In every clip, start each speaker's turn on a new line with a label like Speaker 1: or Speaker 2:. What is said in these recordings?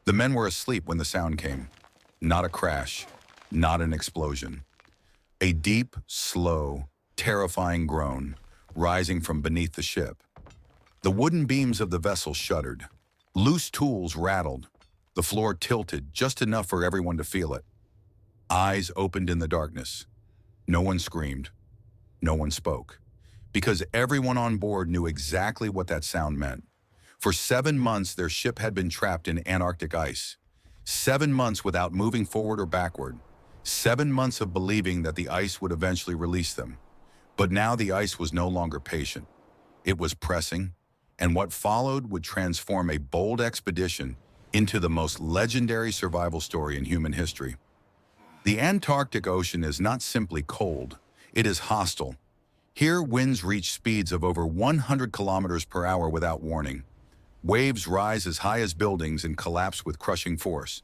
Speaker 1: The men were asleep when the sound came. Not a crash, not an explosion. A deep, slow, terrifying groan rising from beneath the ship. The wooden beams of the vessel shuddered. Loose tools rattled. The floor tilted just enough for everyone to feel it. Eyes opened in the darkness. No one screamed. No one spoke. Because everyone on board knew exactly what that sound meant. For 7 months, their ship had been trapped in Antarctic ice. 7 months without moving forward or backward. 7 months of believing that the ice would eventually release them. But now the ice was no longer patient. It was pressing, and what followed would transform a bold expedition into the most legendary survival story in human history. The Antarctic Ocean is not simply cold, it is hostile. Here, winds reach speeds of over 100 kilometers per hour without warning. Waves rise as high as buildings and collapse with crushing force.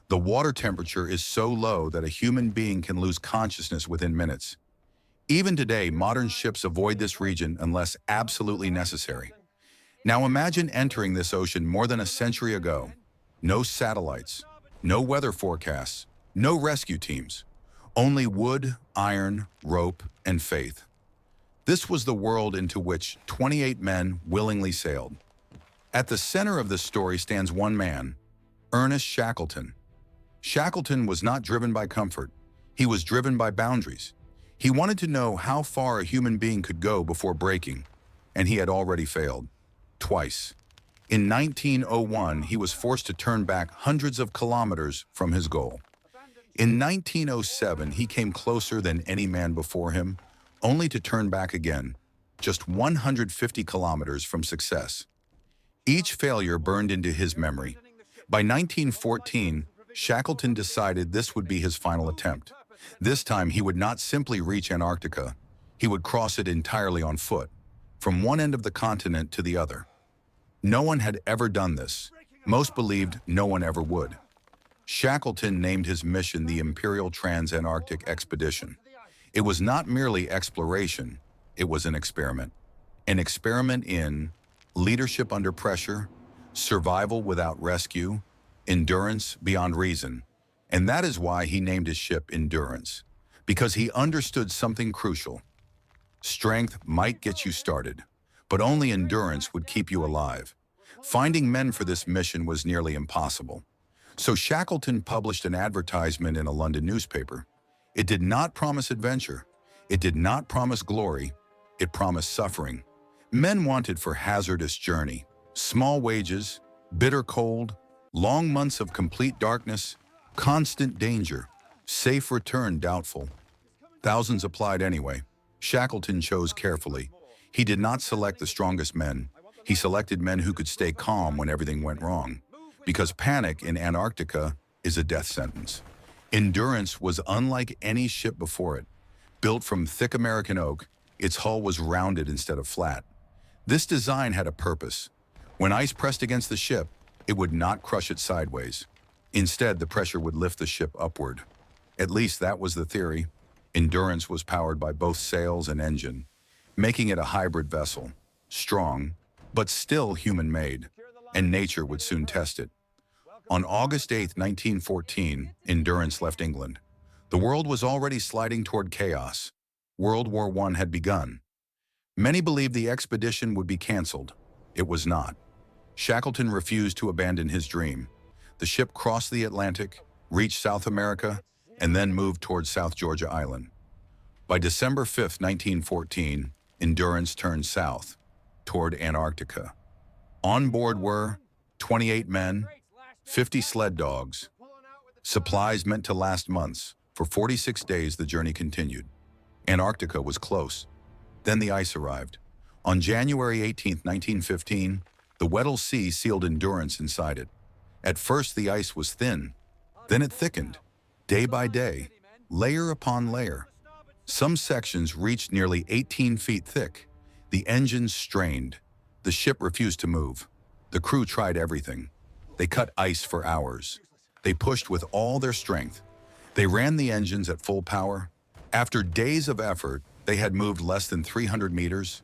Speaker 1: The water temperature is so low that a human being can lose consciousness within minutes. Even today, modern ships avoid this region unless absolutely necessary. Now imagine entering this ocean more than a century ago. No satellites, no weather forecasts, no rescue teams. Only wood, iron, rope, and faith. This was the world into which 28 men willingly sailed. At the center of this story stands one man, Ernest Shackleton. Shackleton was not driven by comfort. He was driven by boundaries. He wanted to know how far a human being could go before breaking, and he had already failed. Twice. In 1901, he was forced to turn back hundreds of kilometers from his goal. In 1907, he came closer than any man before him, only to turn back again, just 150 kilometers from success. Each failure burned into his memory. By 1914, Shackleton decided this would be his final attempt. This time, he would not simply reach Antarctica. He would cross it entirely on foot, from one end of the continent to the other. No one had ever done this. Most believed no one ever would. Shackleton named his mission the Imperial Trans-Antarctic Expedition. It was not merely exploration, it was an experiment. An experiment in leadership under pressure, survival without rescue, endurance beyond reason. And that is why he named his ship Endurance, because he understood something crucial. Strength might get you started, but only endurance would keep you alive. Finding men for this mission was nearly impossible. So Shackleton published an advertisement in a London newspaper. It did not promise adventure. It did not promise glory. It promised suffering. Men wanted for hazardous journey, small wages, bitter cold, long months of complete darkness, constant danger, safe return doubtful. Thousands applied anyway. Shackleton chose carefully. He did not select the strongest men. He selected men who could stay calm when everything went wrong. Because panic in Antarctica is a death sentence. Endurance was unlike any ship before it. Built from thick American oak, its hull was rounded instead of flat. This design had a purpose. When ice pressed against the ship, it would not crush it sideways. Instead, the pressure would lift the ship upward. At least that was the theory. Endurance was powered by both sails and engine, making it a hybrid vessel, strong, but still human-made, and nature would soon test it. On August 8, 1914, Endurance left England. The world was already sliding toward chaos. World War I had begun. Many believed the expedition would be canceled. It was not. Shackleton refused to abandon his dream. The ship crossed the Atlantic, reached South America, and then moved toward South Georgia Island. By December 5, 1914, Endurance turned south, toward Antarctica. On board were 28 men, 50 sled dogs. Supplies meant to last months. For 46 days, the journey continued. Antarctica was close. Then the ice arrived. On January 18, 1915, the Weddell Sea sealed Endurance inside it. At first, the ice was thin. Then it thickened, day by day, layer upon layer. Some sections reached nearly 18 feet thick. The engines strained. The ship refused to move. The crew tried everything. They cut ice for hours. They pushed with all their strength. They ran the engines at full power. After days of effort, they had moved less than 300 meters.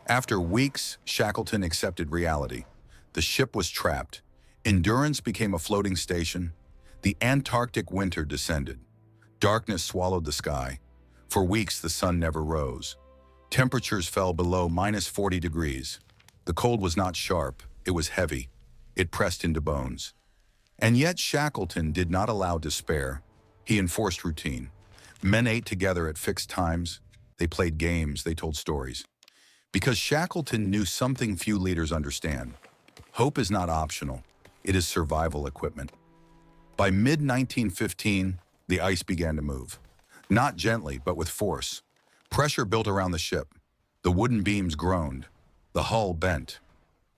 Speaker 1: After weeks, Shackleton accepted reality. The ship was trapped. Endurance became a floating station. The Antarctic winter descended. Darkness swallowed the sky. For weeks, the sun never rose. Temperatures fell below -40 degrees. The cold was not sharp, it was heavy. It pressed into bones. And yet Shackleton did not allow despair. He enforced routine. Men ate together at fixed times. They played games, they told stories. Because Shackleton knew something few leaders understand. Hope is not optional. It is survival equipment. By mid-1915, the ice began to move. Not gently, but with force. Pressure built around the ship. The wooden beams groaned. The hull bent.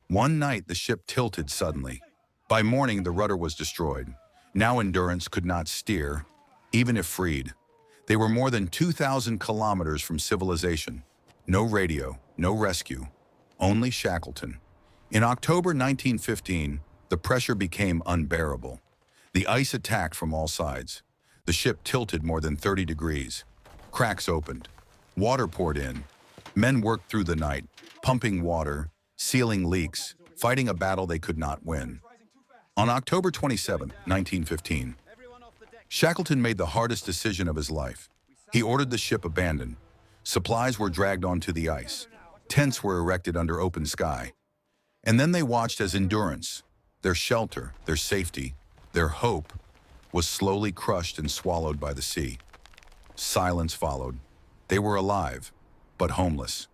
Speaker 1: One night, the ship tilted suddenly. By morning, the rudder was destroyed. Now Endurance could not steer, even if freed. They were more than 2,000 kilometers from civilization. No radio, no rescue, only Shackleton. In October 1915, the pressure became unbearable. The ice attacked from all sides. The ship tilted more than 30 degrees. Cracks opened. Water poured in. Men worked through the night, pumping water, sealing leaks, fighting a battle they could not win. On October 27, 1915, Shackleton made the hardest decision of his life. He ordered the ship abandoned. Supplies were dragged onto the ice. Tents were erected under open sky. And then they watched as Endurance, their shelter, their safety, their hope, was slowly crushed and swallowed by the sea. Silence followed. They were alive, but homeless.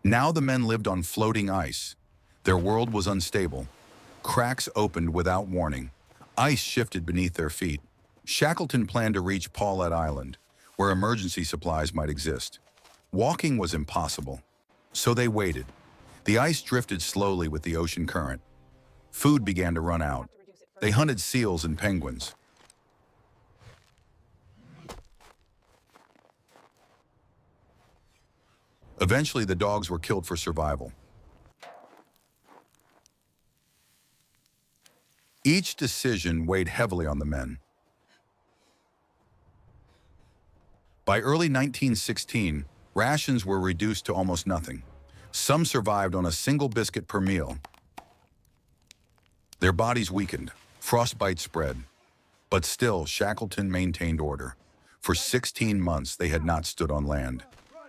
Speaker 1: Now the men lived on floating ice. Their world was unstable. Cracks opened without warning. Ice shifted beneath their feet. Shackleton planned to reach Paulet Island, where emergency supplies might exist. Walking was impossible, so they waited. The ice drifted slowly with the ocean current. Food began to run out. They hunted seals and penguins. Eventually, the dogs were killed for survival. Each decision weighed heavily on the men. By early 1916, rations were reduced to almost nothing. Some survived on a single biscuit per meal. Their bodies weakened, frostbite spread. But still, Shackleton maintained order. For 16 months, they had not stood on land.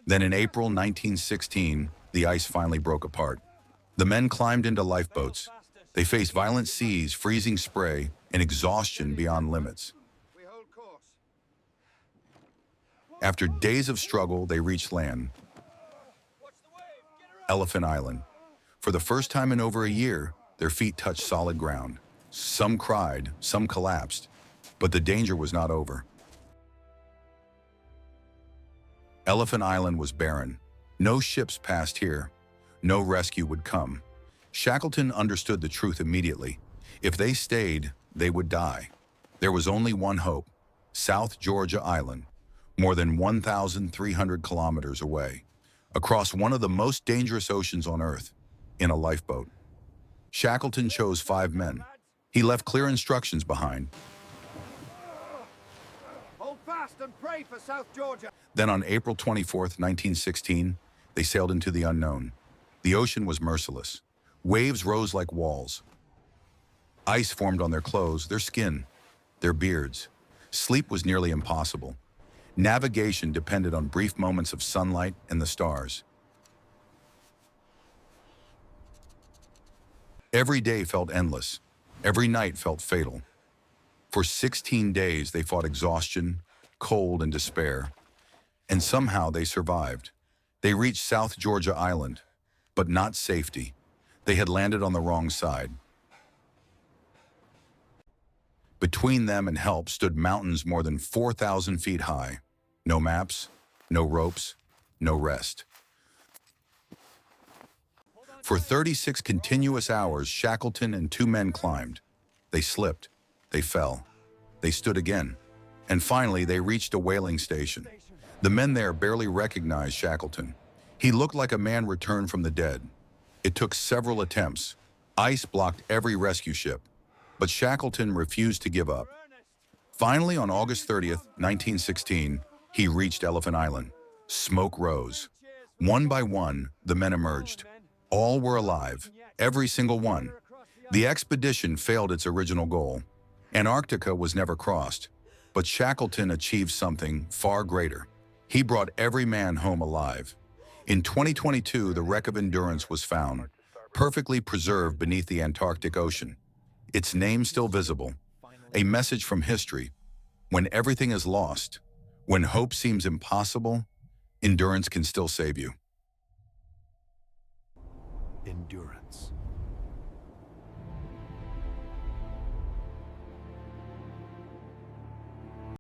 Speaker 1: Then in April 1916, the ice finally broke apart. The men climbed into lifeboats. They faced violent seas, freezing spray, and exhaustion beyond limits. After days of struggle, they reached land. Elephant Island. For the first time in over a year, their feet touched solid ground. Some cried, some collapsed, but the danger was not over. Elephant Island was barren. No ships passed here. No rescue would come. Shackleton understood the truth immediately. If they stayed, they would die. There was only one hope: South Georgia Island, more than 1,300 kilometers away, across one of the most dangerous oceans on Earth, in a lifeboat. Shackleton chose 5 men. He left clear instructions behind.
Speaker 2: Hold fast and pray for South Georgia.
Speaker 1: Then on April 24, 1916, they sailed into the unknown. The ocean was merciless. Waves rose like walls. Ice formed on their clothes, their skin, their beards. Sleep was nearly impossible. Navigation depended on brief moments of sunlight and the stars. Every day felt endless. Every night felt fatal. For 16 days, they fought exhaustion, cold, and despair. And somehow they survived. They reached South Georgia Island, but not safety. They had landed on the wrong side. Between them and help stood mountains more than 4,000 feet high. No maps, no ropes, no rest. For 36 continuous hours, Shackleton and 2 men climbed. They slipped, they fell, they stood again, and finally they reached a whaling station. The men there barely recognized Shackleton. He looked like a man returned from the dead. It took several attempts. Ice blocked every rescue ship, but Shackleton refused to give up. Finally, on August 30th, 1916, he reached Elephant Island. Smoke rose. One by one, the men emerged. All were alive, every single one. The expedition failed its original goal. Antarctica was never crossed, but Shackleton achieved something far greater. He brought every man home alive. In 2022, the wreck of Endurance was found, perfectly preserved beneath the Antarctic Ocean. Its name still visible, a message from history. When everything is lost, when hope seems impossible, endurance can still save you.
Speaker 3: Endurance.